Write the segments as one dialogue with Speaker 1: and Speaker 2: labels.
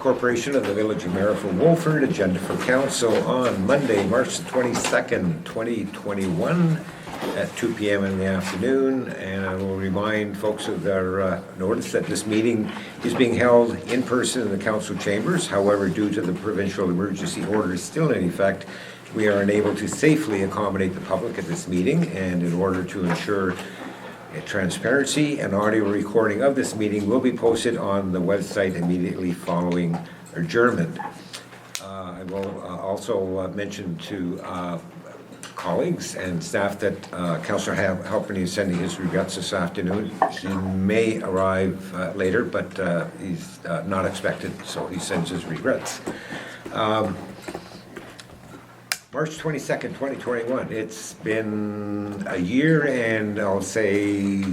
Speaker 1: Corporation of the Village of Mariford-Wolford, agenda for council on Monday, March the 22nd, 2021 at 2 p.m. in the afternoon. And I will remind folks of their notice that this meeting is being held in person in the council chambers. However, due to the provincial emergency order still in effect, we are unable to safely accommodate the public at this meeting, and in order to ensure transparency, an audio recording of this meeting will be posted on the website immediately following adjournment. I will also mention to colleagues and staff that Councillor Halpenny is sending his regrets this afternoon. He may arrive later, but he's not expected, so he sends his regrets. March 22nd, 2021. It's been a year and I'll say 8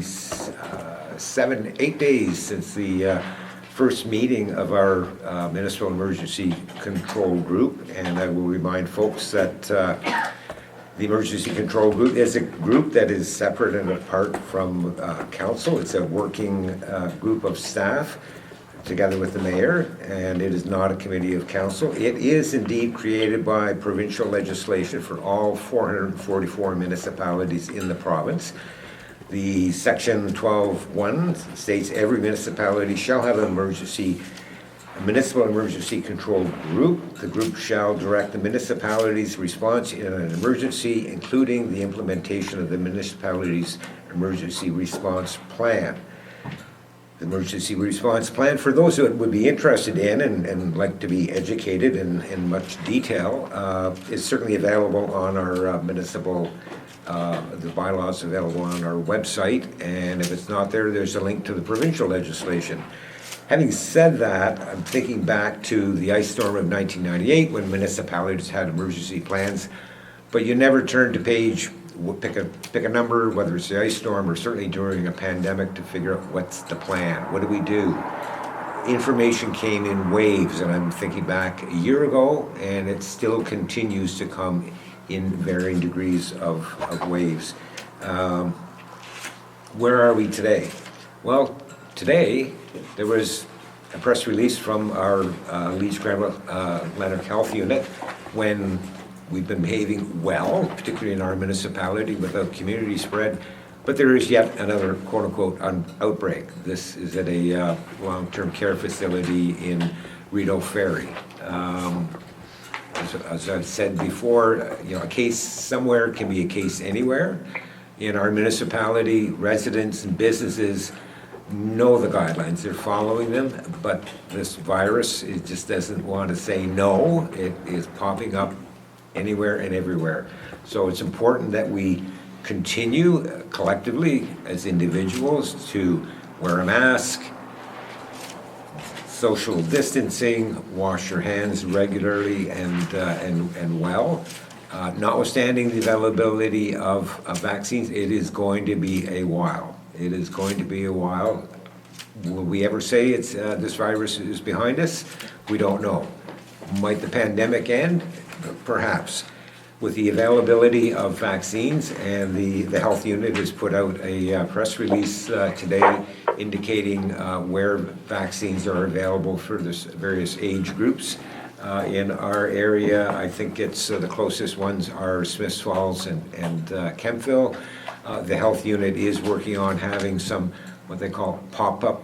Speaker 1: days since the first meeting of our Municipal Emergency Control Group. And I will remind folks that the Emergency Control Group is a group that is separate and apart from council. It's a working group of staff together with the mayor, and it is not a committee of council. It is indeed created by provincial legislation for all 444 municipalities in the province. The section 12.1 states every municipality shall have a municipal emergency control group. The group shall direct the municipality's response in an emergency, including the implementation of the municipality's emergency response plan. The emergency response plan, for those who would be interested in and like to be educated in much detail, is certainly available on our municipal, the bylaws available on our website, and if it's not there, there's a link to the provincial legislation. Having said that, I'm thinking back to the ice storm of 1998 when municipalities had emergency plans, but you never turned to page. We'll pick a number, whether it's the ice storm or certainly during a pandemic, to figure out what's the plan. What do we do? Information came in waves, and I'm thinking back a year ago, and it still continues to come in varying degrees of waves. Where are we today? Well, today there was a press release from our Leeds Granville Lanark Health Unit when we've been behaving well, particularly in our municipality, without community spread, but there is yet another quote-unquote outbreak. This is at a long-term care facility in Rideau Ferry. As I've said before, a case somewhere can be a case anywhere. In our municipality, residents and businesses know the guidelines, they're following them, but this virus, it just doesn't want to say no. It is popping up anywhere and everywhere. So it's important that we continue collectively as individuals to wear a mask, social distancing, wash your hands regularly and well. Notwithstanding the availability of vaccines, it is going to be a while. It is going to be a while. Will we ever say it's this virus is behind us? We don't know. Might the pandemic end? Perhaps. With the availability of vaccines, and the health unit has put out a press release today indicating where vaccines are available for the various age groups. In our area, I think it's the closest ones are Smiths Falls and Kemptville. The health unit is working on having some what they call pop-up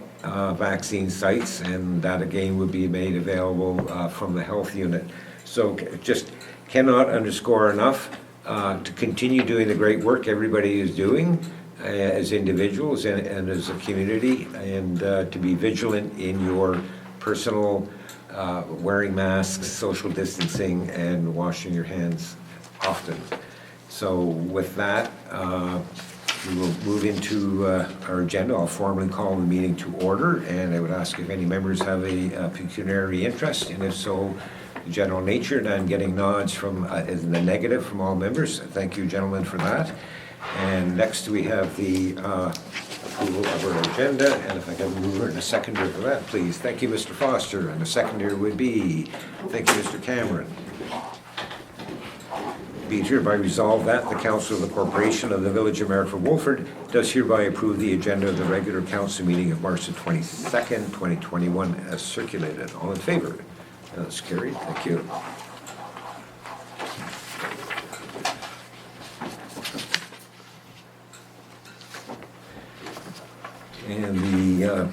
Speaker 1: vaccine sites, and that again would be made available from the health unit. So just cannot underscore enough to continue doing the great work everybody is doing as individuals and as a community, and to be vigilant in your personal wearing masks, social distancing, and washing your hands often. So with that, we will move into our agenda. I'll formally call the meeting to order, and I would ask if any members have a pecuniary interest, and if so, general nature, and I'm getting nods from in the negative from all members. Thank you, gentlemen, for that. And next we have the approval of our agenda, and if I can move and a seconder for that, please. Thank you, Mr. Foster, and the seconder would be, thank you, Mr. Cameron. Be it hereby resolved that the Council of the Corporation of the Village of Marrickville-Wolford does hereby approve the agenda of the regular council meeting of March the 22nd, 2021 as circulated. All in favor? That's carried. Thank you. And the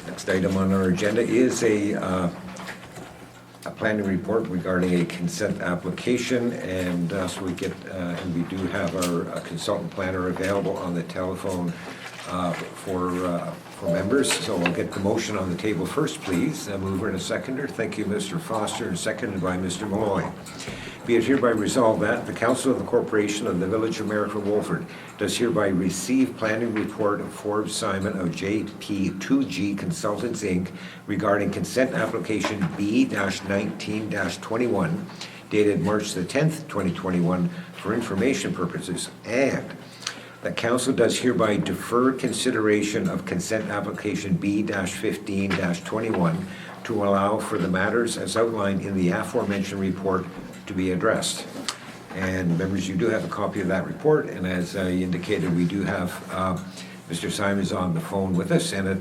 Speaker 1: next item on our agenda is a planning report regarding a consent application, and so we do have our consultant planner available on the telephone for members. So I'll get the motion on the table first, please. A mover and a seconder. Thank you, Mr. Foster, and seconded by Mr. Malloy. Be it hereby resolved that the Council of the Corporation of the Village of Marrickville-Wolford does hereby receive planning report of Forbes Simon of JP2G Consultants, Inc. regarding consent application B-19-21 dated March the 10th, 2021 for information purposes, and the Council does hereby defer consideration of consent application B-15-21 to allow for the matters as outlined in the aforementioned report to be addressed. And members, you do have a copy of that report, and as I indicated, we do have Mr. Simons on the phone with us, and at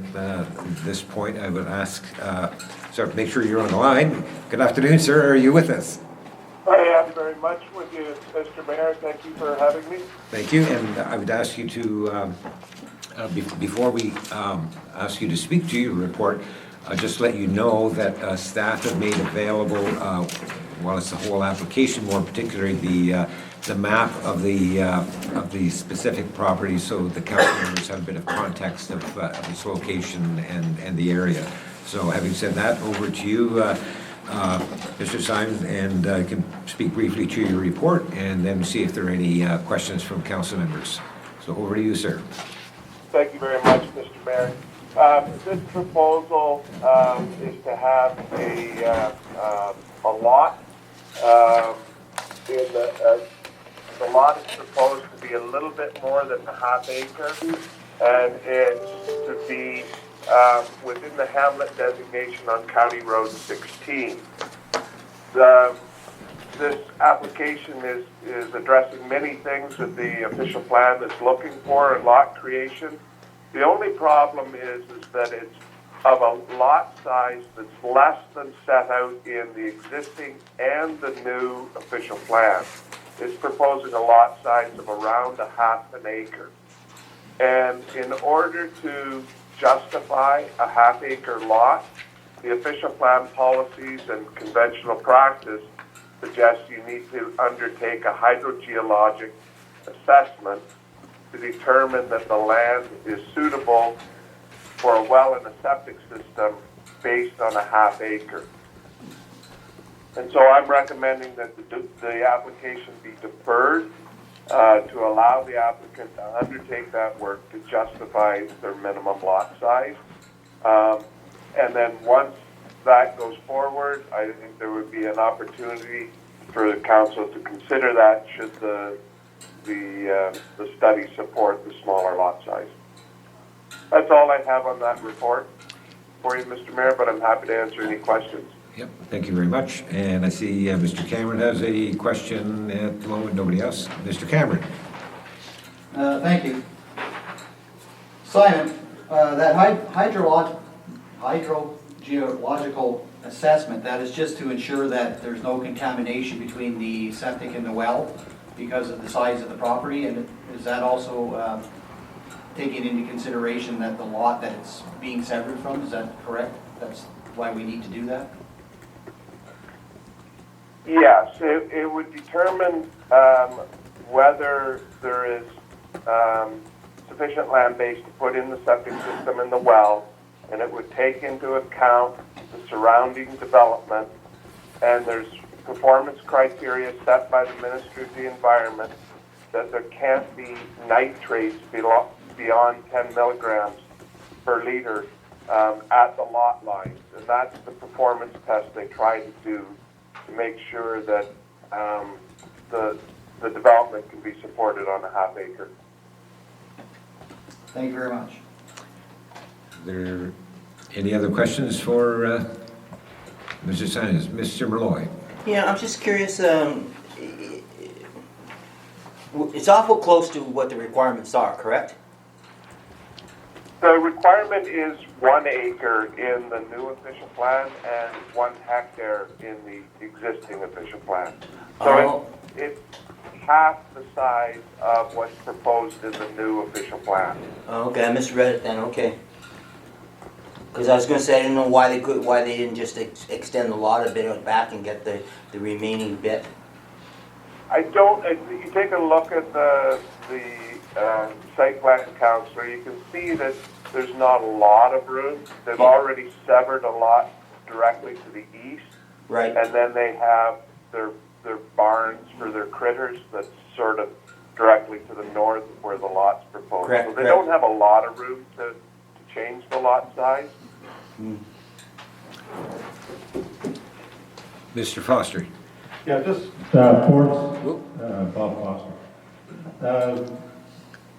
Speaker 1: this point I would ask, so make sure you're on the line. Good afternoon, sir. Are you with us?
Speaker 2: I am very much with you, Mr. Mayor. Thank you for having me.
Speaker 1: Thank you, and I would ask you to, before we ask you to speak to your report, just let you know that staff have made available, well, it's the whole application, more particularly the map of the specific property, so the council members have a bit of context of its location and the area. So having said that, over to you, Mr. Simon, and I can speak briefly to your report and then see if there are any questions from council members. So over to you, sir.
Speaker 2: Thank you very much, Mr. Mayor. This proposal is to have a lot. The lot is proposed to be a little bit more than a half acre, and it's to be within the hamlet designation on County Road 16. This application is addressing many things that the official plan is looking for in lot creation. The only problem is that it's of a lot size that's less than set out in the existing and the new official plan. It's proposing a lot size of around a half an acre. And in order to justify a half acre lot, the official plan policies and conventional practice suggest you need to undertake a hydrogeologic assessment to determine that the land is suitable for a well and a septic system based on a half acre. And so I'm recommending that the application be deferred to allow the applicant to undertake that work to justify their minimum lot size. And then once that goes forward, I think there would be an opportunity for the council to consider that should the study support the smaller lot size. That's all I have on that report for you, Mr. Mayor, but I'm happy to answer any questions.
Speaker 1: Yep, thank you very much. And I see Mr. Cameron has a question at the moment. Nobody else? Mr. Cameron.
Speaker 3: Thank you. Simon, that hydrogeological assessment, that is just to ensure that there's no contamination between the septic and the well because of the size of the property, and is that also taking into consideration that the lot that it's being severed from, is that correct? That's why we need to do that?
Speaker 2: Yes, it would determine whether there is sufficient land base to put in the septic system in the well, and it would take into account the surrounding development, and there's performance criteria set by the Ministry of the Environment that there can't be nitrates beyond 10 milligrams per liter at the lot lines, and that's the performance test they try to do to make sure that the development can be supported on a half acre.
Speaker 3: Thank you very much.
Speaker 1: Are there any other questions for Mr. Simons? Mr. Malloy.
Speaker 4: Yeah, I'm just curious, It's awful close to what the requirements are, correct?
Speaker 2: The requirement is 1 acre in the new official plan and 1 hectare in the existing official plan. So
Speaker 4: Oh.
Speaker 2: it's half the size of what's proposed in the new official plan.
Speaker 4: Okay, I misread it then, okay. Because I was gonna say, I didn't know why they didn't just extend the lot a bit back and get the remaining bit.
Speaker 2: I don't, if you take a look at the site plan counselor, you can see that there's not a lot of room. They've already severed a lot directly to the east,
Speaker 4: Right.
Speaker 2: and then they have their barns for their critters that's sort of directly to the north of where the lot's proposed.
Speaker 4: Correct,
Speaker 2: So they
Speaker 4: correct.
Speaker 2: don't have a lot of room to change the lot size.
Speaker 1: Mr. Foster?
Speaker 5: Yeah, just Ford's, Bob Foster.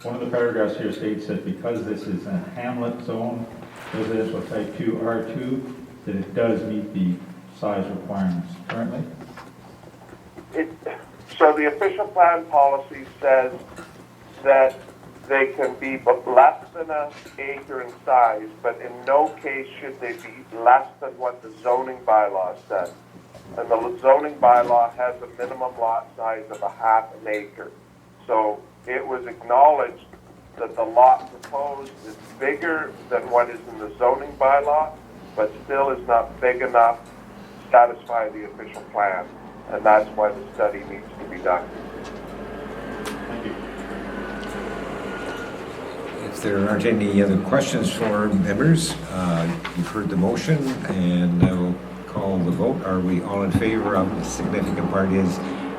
Speaker 5: One of the paragraphs here states that because this is a hamlet zone, residential type 2 R2, that it does meet the size requirements currently.
Speaker 2: So the official plan policy says that they can be less than an acre in size, but in no case should they be less than what the zoning bylaw says. And the zoning bylaw has a minimum lot size of a half an acre. So it was acknowledged that the lot proposed is bigger than what is in the zoning bylaw, but still is not big enough to satisfy the official plan. And that's why the study needs to be done.
Speaker 5: Thank you.
Speaker 1: If there aren't any other questions for members, you've heard the motion, and I will call the vote. Are we all in favor of the significant part is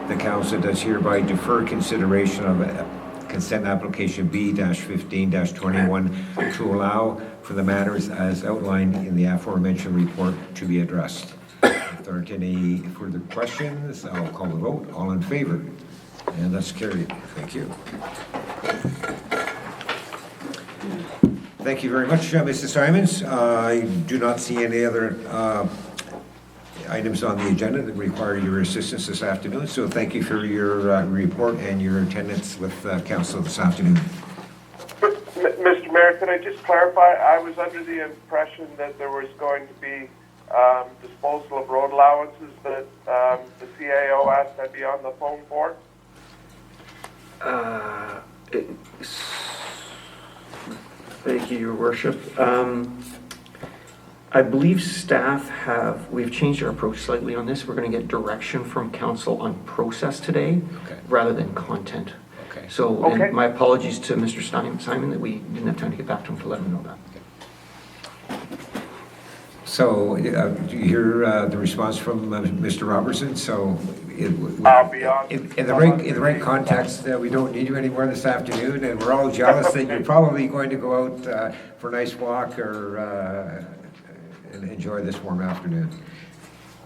Speaker 1: the council does hereby defer consideration of consent application B-15-21 to allow for the matters as outlined in the aforementioned report to be addressed? If there aren't any further questions, I'll call the vote. All in favor? And that's carried. Thank you. Thank you very much, Mrs. Simons. I do not see any other items on the agenda that require your assistance this afternoon, so thank you for your report and your attendance with council this afternoon.
Speaker 2: Mr. Mayor, can I just clarify? I was under the impression that there was going to be disposal of road allowances that the CAO asked I'd be on the phone for.
Speaker 6: Thank you, Your Worship. I believe we've changed our approach slightly on this. We're going to get direction from council on process today
Speaker 1: Okay.
Speaker 6: rather than content.
Speaker 1: Okay.
Speaker 6: So,
Speaker 2: Okay.
Speaker 6: and my apologies to Mr. Simon that we didn't have time to get back to him to let him know that.
Speaker 1: So, do you hear the response from Mr. Robertson? So,
Speaker 2: I'll be on.
Speaker 1: in the right context, we don't need you anymore this afternoon, and we're all jealous that you're probably going to go out for a nice walk or and enjoy this warm afternoon.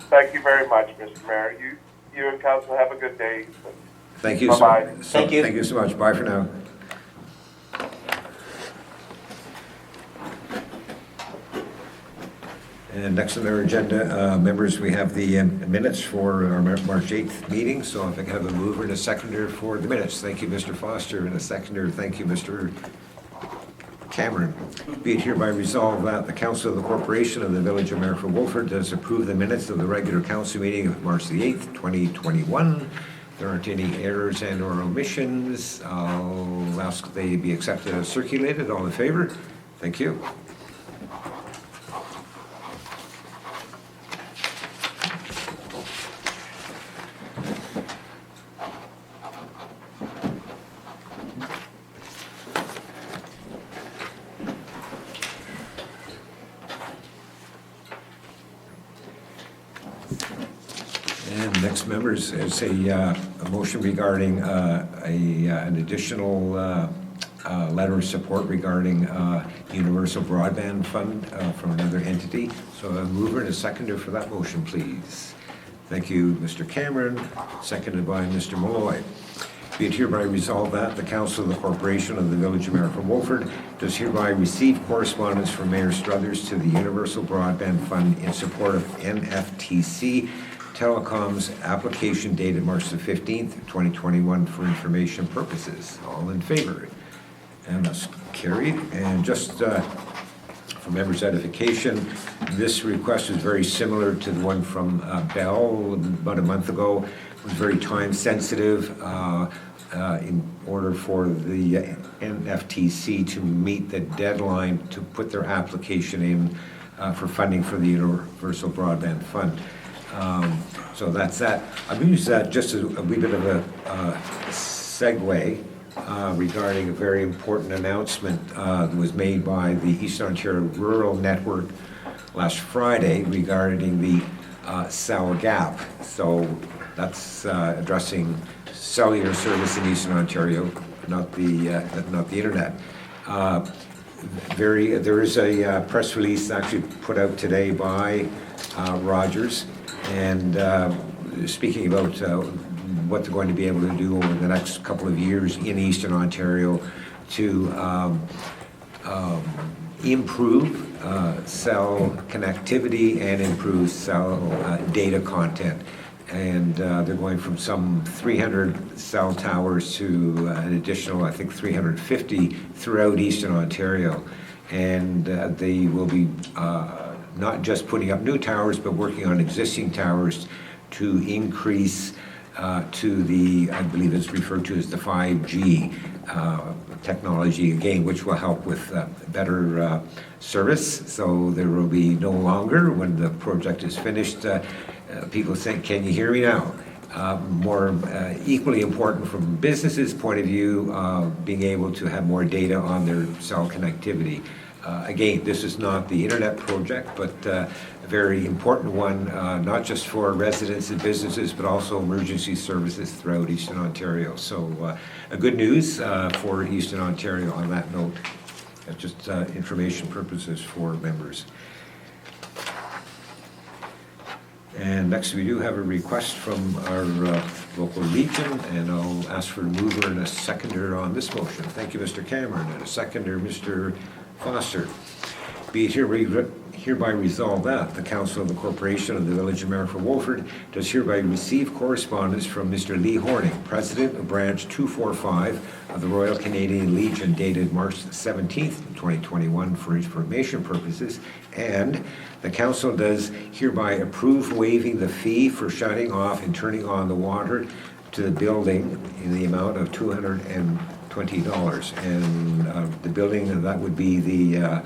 Speaker 2: Thank you very much, Mr. Mayor. You and council have a good day.
Speaker 1: Thank you.
Speaker 2: Bye-bye.
Speaker 4: Thank you.
Speaker 1: Thank you so much. Bye for now. And next on our agenda, members, we have the minutes for our March 8th meeting. So if I can have a mover and a seconder for the minutes. Thank you, Mr. Foster, and a seconder. Thank you, Mr. Cameron. Be it hereby resolved that the Council of the Corporation of the Village of Mayor Wolford does approve the minutes of the regular council meeting of March the 8th, 2021. If there aren't any errors and or omissions, I'll ask that they be accepted as circulated. All in favor? Thank you. And next, members, is a motion regarding an additional letter of support regarding Universal Broadband Fund from another entity. So a mover and a seconder for that motion, please. Thank you, Mr. Cameron, seconded by Mr. Malloy. Be it hereby resolved that the Council of the Corporation of the Village of Mayor Wolford does hereby receive correspondence from Mayor Struthers to the Universal Broadband Fund in support of NFTC Telecom's application dated March the 15th, 2021 for information purposes. All in favor? And that's carried. And just for members' edification, this request is very similar to the one from Bell about a month ago. It was very time sensitive in order for the NFTC to meet the deadline to put their application in for funding for the Universal Broadband Fund. So that's that. I'll use that just as a wee bit of a segue regarding a very important announcement that was made by the Eastern Ontario Rural Network last Friday regarding the cell gap. So that's addressing cellular service in Eastern Ontario, not the internet. There is a press release actually put out today by Rogers, and speaking about what they're going to be able to do over the next couple of years in Eastern Ontario to improve cell connectivity and improve cell data content. And they're going from some 300 cell towers to an additional, I think, 350 throughout Eastern Ontario. And they will be not just putting up new towers, but working on existing towers to increase to the, I believe it's referred to as the 5G technology again, which will help with better service. So there will be no longer, when the project is finished, people think, can you hear me now? More equally important from businesses' point of view, being able to have more data on their cell connectivity. Again, this is not the internet project, but a very important one, not just for residents and businesses, but also emergency services throughout Eastern Ontario. So a good news for Eastern Ontario on that note. Just information purposes for members. And next we do have a request from our local Legion, and I'll ask for a mover and a seconder on this motion. Thank you, Mr. Cameron, and a seconder, Mr. Foster. Be it hereby resolved that the Council of the Corporation of the Village of Marrickville Wolford does hereby receive correspondence from Mr. Lee Horning, President of Branch 245 of the Royal Canadian Legion, dated March 17th, 2021, for information purposes, and the Council does hereby approve waiving the fee for shutting off and turning on the water to the building in the amount of $220. And the building, that would be the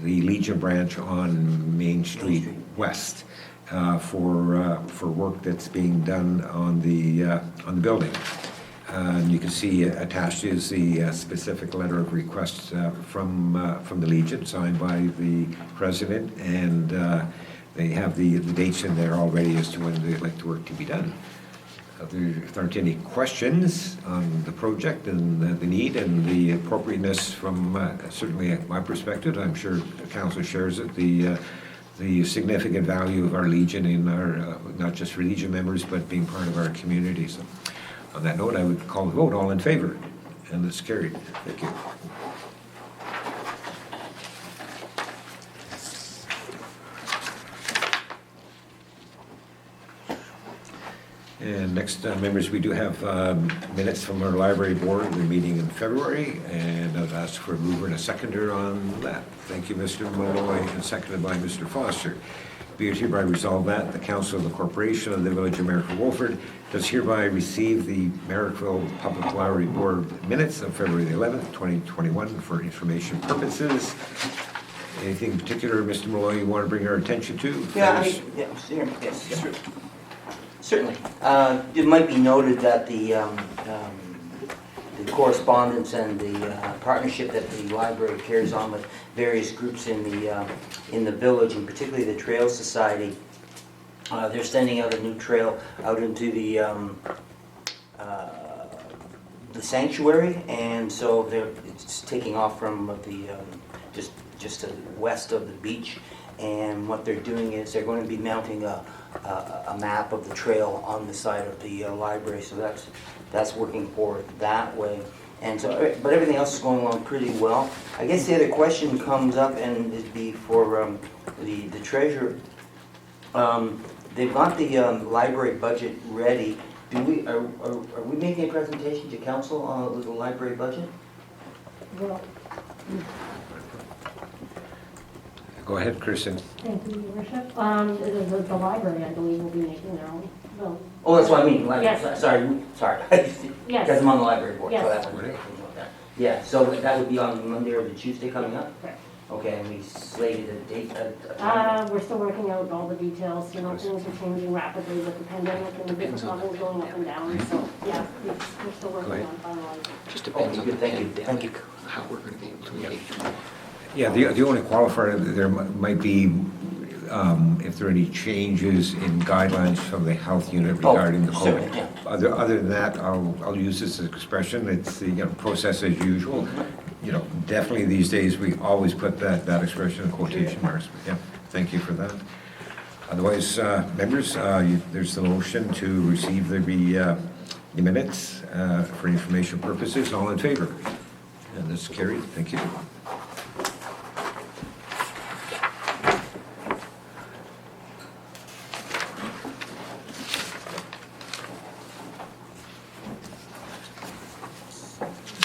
Speaker 1: Legion branch on Main Street West for work that's being done on the building. And you can see attached is the specific letter of request from the Legion, signed by the president, and they have the dates in there already as to when they'd like the work to be done. If there aren't any questions on the project and the need and the appropriateness from certainly my perspective, I'm sure the council shares it, the significant value of our Legion in our, not just for Legion members, but being part of our community. So on that note, I would call the vote. All in favor? And it's carried. Thank you. And next, members, we do have minutes from our library board, the meeting in February, and I've asked for a mover and a seconder on that. Thank you, Mr. Malloy, and seconded by Mr. Foster. Be it hereby resolved that the Council of the Corporation of the Village of Marrickville Wolford does hereby receive the Marrickville Public Library Board minutes of February the 11th, 2021 for information purposes. Anything in particular, Mr. Malloy, you want to bring our attention to?
Speaker 4: Yes. Certainly. It might be noted that the correspondence and the partnership that the library carries on with various groups in the village, and particularly the Trail Society, they're sending out a new trail out into the sanctuary, and so it's taking off from the just to the west of the beach. And what they're doing is they're going to be mounting a map of the trail on the side of the library, so that's working forward that way. And so, but everything else is going along pretty well. I guess the other question comes up, and it'd be for the treasurer. they've got the library budget ready. Are we making a presentation to council on the library budget?
Speaker 7: Well,
Speaker 1: Go ahead, Kristen.
Speaker 7: thank you, Your Worship. The library, I believe, will be making their own, well,
Speaker 4: Oh, that's what I mean,
Speaker 7: Yes.
Speaker 4: sorry.
Speaker 7: Yes.
Speaker 4: Because I'm on the library board, so
Speaker 7: Yes.
Speaker 4: that's what I'm thinking about that. Yeah, so that would be on Monday or the Tuesday coming up?
Speaker 7: correct.
Speaker 4: Okay, and we slated a date, a time?
Speaker 7: We're still working out all the details, you know, things are changing rapidly with the pandemic and the business levels going up and down, so, yeah, we're still working
Speaker 1: Go ahead.
Speaker 7: on finalizing.
Speaker 6: Just depends
Speaker 4: Okay,
Speaker 6: on the
Speaker 4: good, thank you, thank you.
Speaker 6: how we're going to be able to engage.
Speaker 1: Yeah, the only qualifier there might be if there are any changes in guidelines from the health unit
Speaker 4: Oh,
Speaker 1: regarding the COVID.
Speaker 4: certainly, yeah.
Speaker 1: Other than that, I'll use this expression, it's the, process as usual. Definitely these days, we always put that expression in quotation marks. But yeah, thank you for that. Otherwise, members, there's the motion to receive the minutes for information purposes. All in favor? And that's carried. Thank you.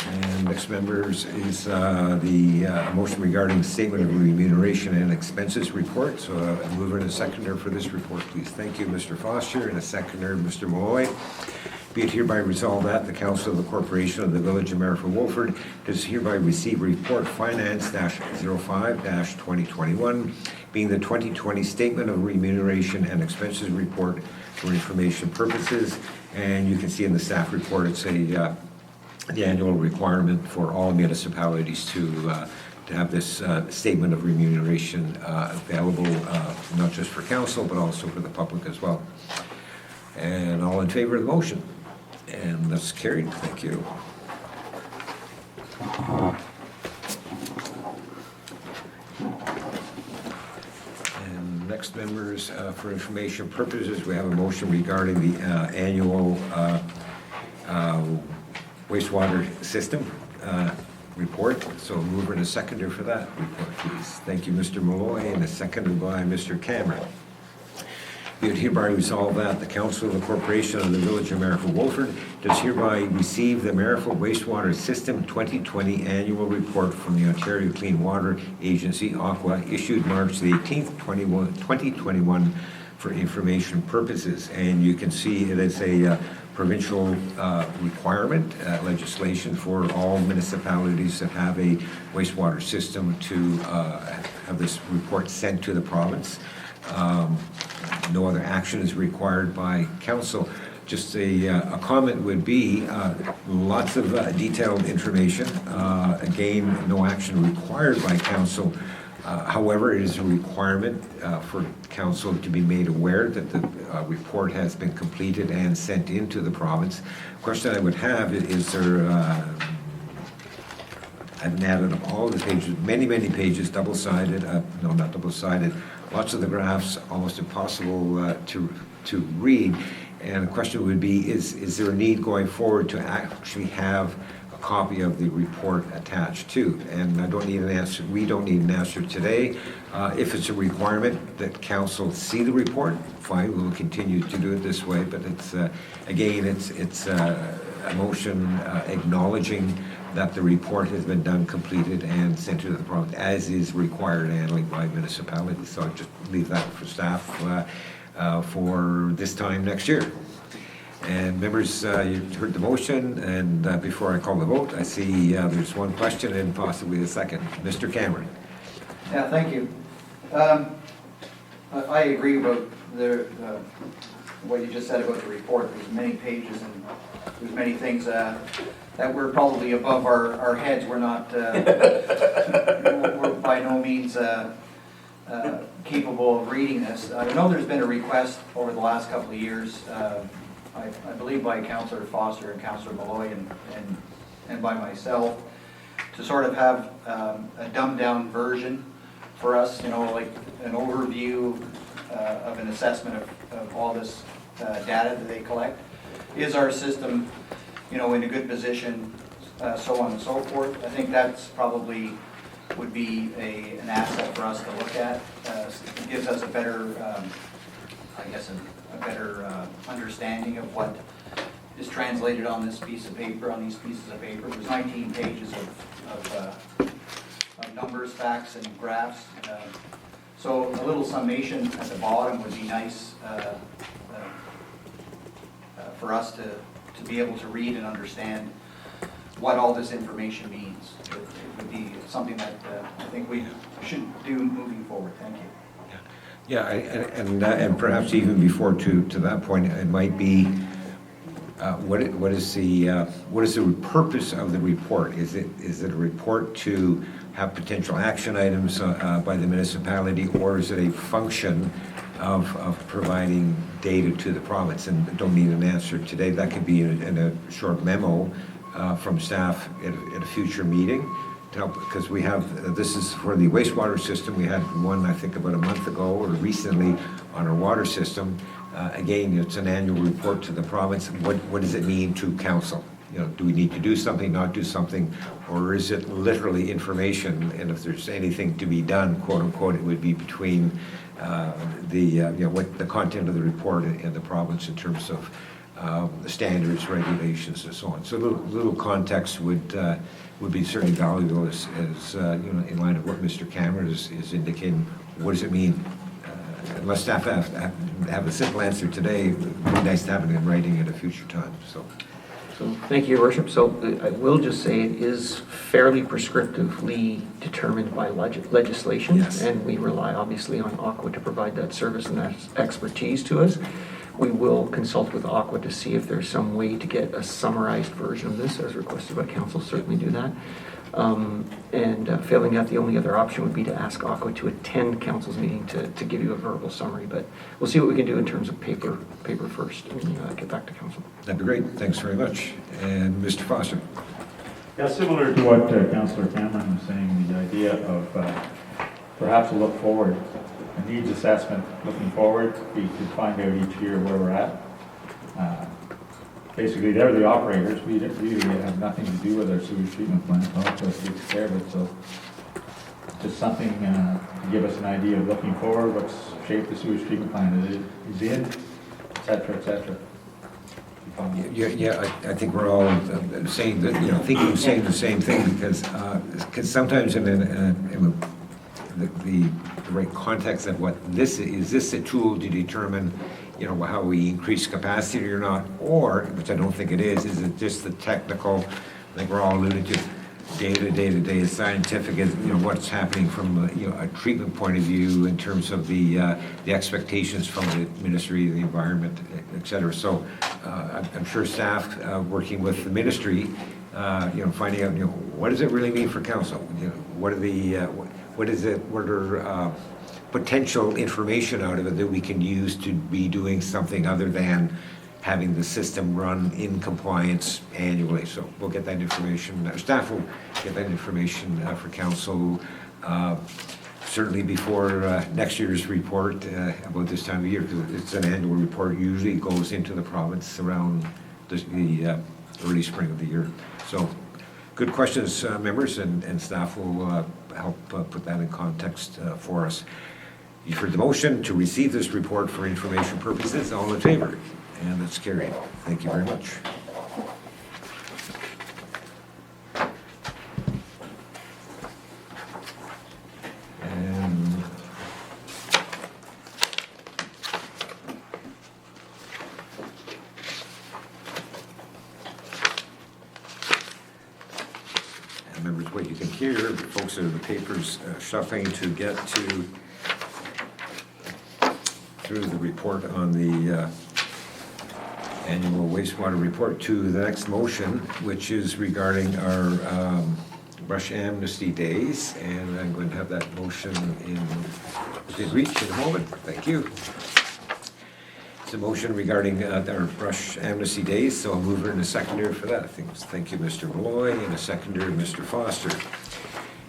Speaker 1: And next, members, is the motion regarding statement of remuneration and expenses report. So a mover and a seconder for this report, please. Thank you, Mr. Foster, and a seconder, Mr. Malloy. Be it hereby resolved that the Council of the Corporation of the Village of Marfa-Wolford does hereby receive report finance-05-2021, being the 2020 Statement of Remuneration and Expenses Report for information purposes. And you can see in the staff report, it's the annual requirement for all municipalities to have this statement of remuneration available, not just for council, but also for the public as well. And all in favor of the motion? And that's carried. Thank you. And next, members, for information purposes, we have a motion regarding the annual wastewater system report. So a mover and a seconder for that report, please. Thank you, Mr. Malloy, and a seconded by Mr. Cameron. Be it hereby resolved that the Council of the Corporation of the Village of Marfa-Wolford does hereby receive the Marfa Wastewater System 2020 Annual Report from the Ontario Clean Water Agency, Aqua, issued March the 18th, 2021, for information purposes. And you can see it is a provincial requirement, legislation for all municipalities that have a wastewater system to have this report sent to the province. No other action is required by council. Just a comment would be lots of detailed information. Again, no action required by council. However, it is a requirement for council to be made aware that the report has been completed and sent into the province. Question I would have is there, I've added up all the pages, many pages, double-sided, no, not double-sided, lots of the graphs, almost impossible to read. And the question would be, is there a need going forward to actually have a copy of the report attached to? And I don't need an answer, we don't need an answer today. If it's a requirement that council see the report, fine, we'll continue to do it this way. But it's, again, it's a motion acknowledging that the report has been done, completed, and sent to the province, as is required annually by municipalities. So I'll just leave that for staff for this time next year. And members, you've heard the motion, and before I call the vote, I see there's one question and possibly a second. Mr. Cameron.
Speaker 3: Yeah, thank you. I agree about what you just said about the report. There's many pages and there's many things that we're probably above our heads. We're not, we're by no means capable of reading this. I know there's been a request over the last couple of years, I believe by Councillor Foster and Councillor Malloy and by myself, to sort of have a dumbed-down version for us, like an overview of an assessment of all this data that they collect. Is our system, in a good position, so on and so forth? I think that's probably would be an asset for us to look at. It gives us a better I guess, a better understanding of what is translated on this piece of paper, on these pieces of paper. There's 19 pages of numbers, facts, and graphs. So a little summation at the bottom would be nice for us to be able to read and understand what all this information means. It would be something that I think we should do moving forward. Thank you.
Speaker 1: Yeah, and perhaps even before to that point, it might be, what is the purpose of the report? Is it a report to have potential action items by the municipality, or is it a function of providing data to the province? And don't need an answer today. That could be in a short memo from staff at a future meeting to help, because we have, this is for the wastewater system. We had one, I think, about a month ago or recently on our water system. Again, it's an annual report to the province. What does it mean to council? Do we need to do something, not do something, or is it literally information? And if there's anything to be done, quote unquote, it would be between what the content of the report and the province in terms of the standards, regulations, and so on. So a little context would be certainly valuable as in line of what Mr. Cameron is indicating. What does it mean? Unless staff have a simple answer today, it would be nice to have it in writing at a future time. So
Speaker 6: Thank you, Your Worship. So I will just say it is fairly prescriptively determined by legislation.
Speaker 1: Yes.
Speaker 6: And we rely obviously on Aqua to provide that service and that expertise to us. We will consult with Aqua to see if there's some way to get a summarized version of this as requested by council. Certainly do that. Failing that, the only other option would be to ask Aqua to attend council's meeting to give you a verbal summary. But we'll see what we can do in terms of paper first and get back to council.
Speaker 1: that'd be great. Thanks very much. And Mr. Foster.
Speaker 5: Yeah, similar to what Councillor Cameron was saying, the idea of perhaps a look forward, a needs assessment looking forward. We could find out each year where we're at. Basically, they're the operators. We really have nothing to do with our sewage treatment plant. Aqua takes care of it. So just something to give us an idea of looking forward, what's shape the sewage treatment plant is in, et cetera, et cetera.
Speaker 1: Yeah, I think we're all saying that, saying the same thing, because sometimes in the right context of what this is this a tool to determine, how we increase capacity or not, or, which I don't think it is it just the technical, I think we're all alluding to, day-to-day scientific, what's happening from a treatment point of view in terms of the expectations from the Ministry of the Environment, et cetera. So I'm sure staff working with the ministry, finding out, what does it really mean for council? What are potential information out of it that we can use to be doing something other than having the system run in compliance annually. So we'll get that information. Staff will get that information for council certainly before next year's report about this time of year, because it's an annual report. Usually goes into the province around the early spring of the year. So good questions, members, and staff will help put that in context for us. You've heard the motion to receive this report for information purposes. All in favor? And that's carried. Thank you very much. And members, what you can hear, the folks at the papers shuffling to get through the report on the annual wastewater report to the next motion, which is regarding our brush amnesty days, and I'm going to have that motion within reach in a moment. Thank you. It's a motion regarding our brush amnesty days, so I'll move her in a seconder for that. Thank you, Mr. Malloy, and a seconder, Mr. Foster.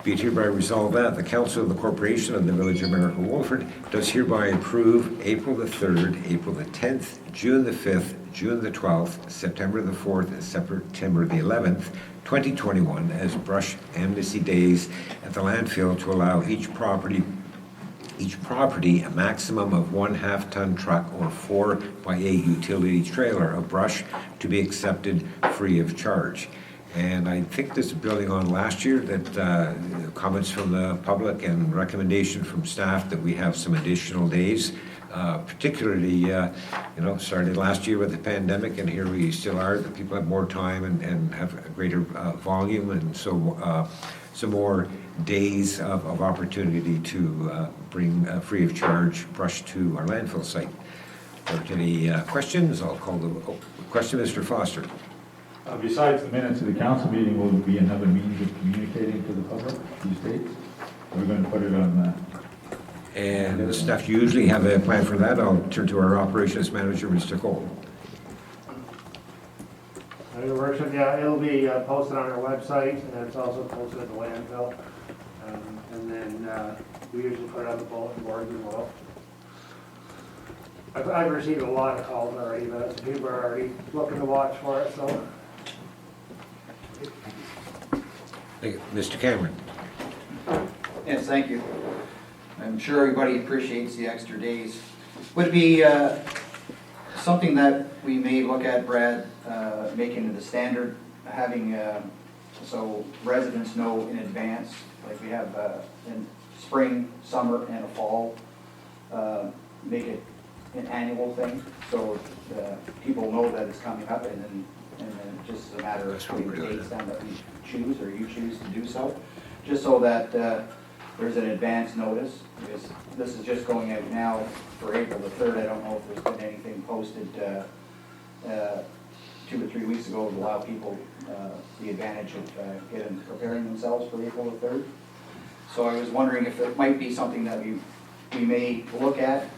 Speaker 1: Be it hereby resolved that the Council of the Corporation of the Village of Miracle Wolford does hereby approve April the 3rd, April the 10th, June the 5th, June the 12th, September the 4th, and September the 11th, 2021 as brush amnesty days at the landfill to allow each property each property a maximum of 1/2 ton truck or 4x8 utility trailer of brush to be accepted free of charge. And I think this is building on last year, that comments from the public and recommendation from staff that we have some additional days, particularly, started last year with the pandemic, and here we still are. The people have more time and have a greater volume, and so some more days of opportunity to bring free of charge brush to our landfill site. Are there any questions? I'll call the question, Mr. Foster.
Speaker 5: Besides the minutes of the council meeting, will there be another means of communicating to the public these dates? We're going to put it on
Speaker 1: And the staff usually have a plan for that. I'll turn to our operations manager, Mr. Cole.
Speaker 8: Your worship, yeah, it'll be posted on our website, and it's also posted at the landfill. And then we usually put it on the bulletin board as well. I've received a lot of calls already, but people are already looking to watch for it, so.
Speaker 1: Thank you. Mr. Cameron.
Speaker 3: Yes, thank you. I'm sure everybody appreciates the extra days. Would it be something that we may look at, Brad, making it a standard, having, so residents know in advance, like we have in spring, summer, and a fall, make it an annual thing, so people know that it's coming up, and then just a matter of
Speaker 1: That's what we're
Speaker 3: putting
Speaker 1: doing.
Speaker 3: dates down that we choose, or you choose to do so, just so that there's an advance notice, because this is just going out now for April the 3rd. I don't know if there's been anything posted 2 or 3 weeks ago to allow people the advantage of preparing themselves for April the 3rd. So I was wondering if it might be something that we may look at,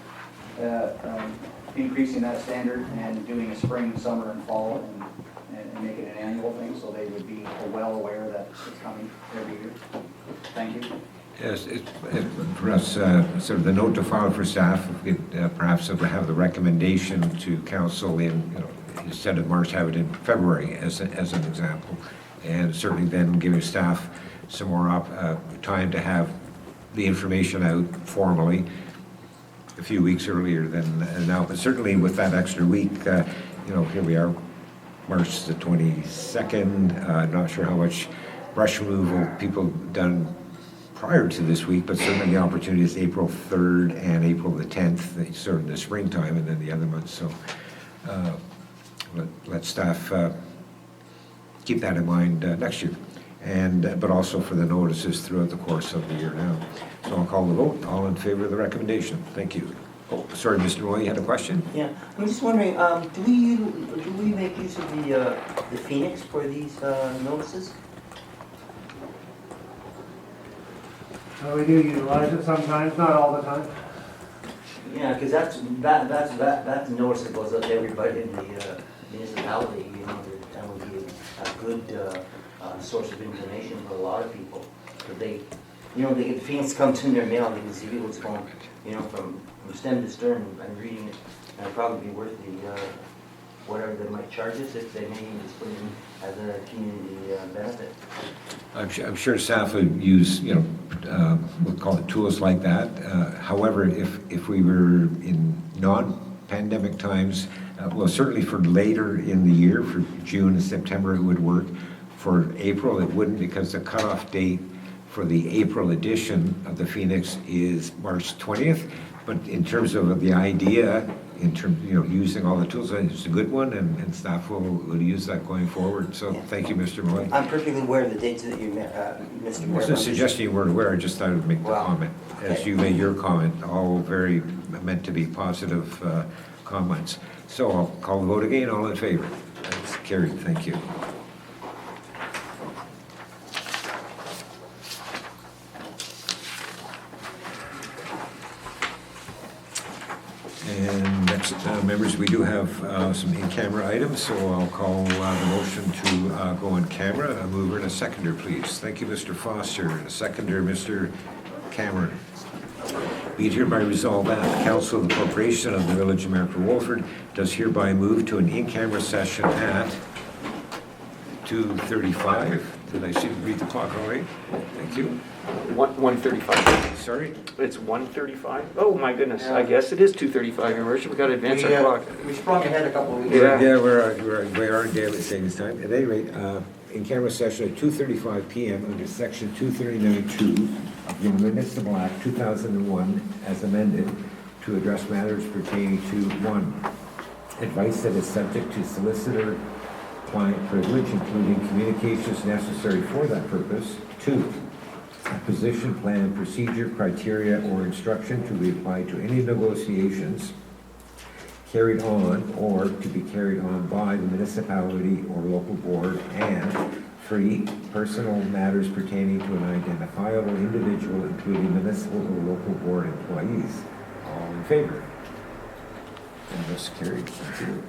Speaker 3: increasing that standard and doing a spring, summer, and fall, and make it an annual thing, so they would be well aware that it's coming every year. Thank you.
Speaker 1: Yes, for us, sort of the note to file for staff, if we could perhaps have the recommendation to council in, instead of March, have it in February as an example. And certainly then giving staff some more time to have the information out formally a few weeks earlier than now. But certainly with that extra week, here we are, March the 22nd. I'm not sure how much brush removal people done prior to this week, but certainly the opportunity is April 3rd and April the 10th, sort of the springtime, and then the other months. So let staff keep that in mind next year, but also for the notices throughout the course of the year now. So I'll call the vote. All in favor of the recommendation? Thank you. Oh, sorry, Mr. Moy, you had a question?
Speaker 4: Yeah, I'm just wondering, do we make use of the Phoenix for these notices?
Speaker 8: We do utilize it sometimes, not all the time.
Speaker 4: Yeah, because that's the notice that goes out to everybody in the municipality, that would be a good source of information for a lot of people. But they get the Phoenix comes in their mail, they can see what's going, from stem to stern, and reading it, and it'd probably be worth the, whatever they might charge us if they may just put it in as a community benefit.
Speaker 1: I'm sure staff would use, we'll call it tools like that. However, if we were in non-pandemic times, well, certainly for later in the year, for June and September, it would work. For April, it wouldn't, because the cutoff date for the April edition of the Phoenix is March 20th. But in terms of the idea, in terms using all the tools, it's a good one, and staff will use that going forward. So thank you, Mr. Moy.
Speaker 4: I'm perfectly aware of the dates that you, Mr.
Speaker 1: I
Speaker 4: Mayor.
Speaker 1: wasn't suggesting you weren't aware, I just thought I would make the
Speaker 4: Well,
Speaker 1: comment. As
Speaker 4: okay.
Speaker 1: you made your comment, all very meant to be positive comments. So I'll call the vote again, all in favor. That's carried, thank you. And next, members, we do have some in-camera items, so I'll call the motion to go on camera. A mover and a seconder, please. Thank you, Mr. Foster. And a seconder, Mr. Cameron. Be it hereby resolved that the Council of the Corporation of the Village of America Wolford does hereby move to an in-camera session at 2:35. Did I read the clock all right? Thank you.
Speaker 6: 1:35.
Speaker 1: Sorry?
Speaker 6: It's 1:35? Oh, my goodness, I guess it is 2:35, Your Worship. We gotta advance our clock.
Speaker 3: We sprung ahead a couple of weeks.
Speaker 6: Yeah.
Speaker 1: Yeah, we are in daylight savings time. At any rate, in camera session at 2:35 PM under section 239-2 of the Municipal Act 2001 as amended to address matters pertaining to, 1, advice that is subject to solicitor-client privilege, including communications necessary for that purpose. 2, a position plan, procedure, criteria, or instruction to be applied to any negotiations carried on or to be carried on by the municipality or local board. And 3, personal matters pertaining to an identifiable individual, including municipal or local board employees. All in favor? And this carried. Thank you.